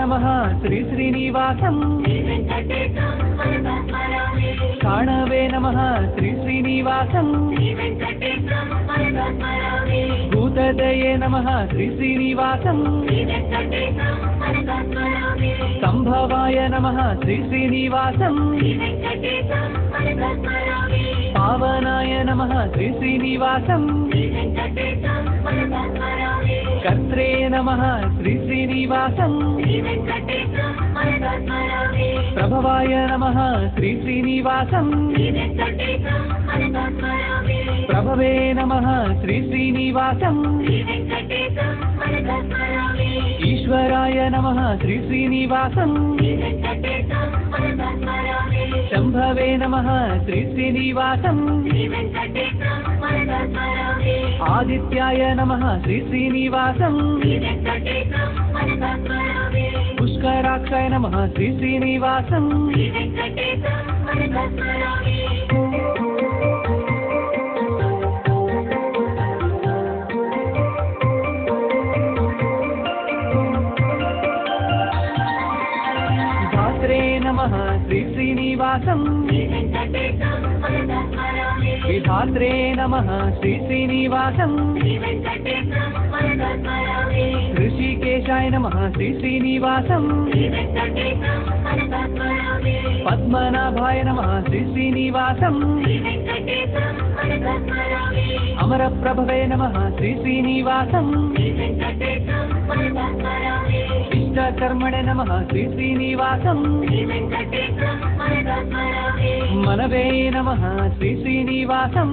नमः श्री श्रीनिवासं काणवे नमः श्री श्रीनिवासं भूतदये नमः श्री श्रीनिवासं संभवाय नमः श्री श्रीनिवासं पावनाय नमः श्री श्रीनिवासं कर्त्रे नमः श्री श्रीनिवासं प्रभवाय नमः श्री श्रीनिवासं प्रभवे नमः श्री श्रीनिवासं ईश्वराय नमः श्री श्रीनिवासं शंभवे नमः श्री श्रीनिवासं आदित्याय नमः श्री श्रीनिवासं पुष्कराक्षाय नमः श्री श्रीनिवासं धात्रे नमः श्री श्रीनिवासं विधात्रे नमः श्री श्रीनिवासं ऋषिकेशाय नमः श्री श्रीनिवासं पद्मनाभाय नमः श्री श्रीनिवासं अमरप्रभवे नमः श्री श्रीनिवासं इष्टकर्मणे नमः श्री श्रीनिवासं मनवे नमः श्री श्रीनिवासं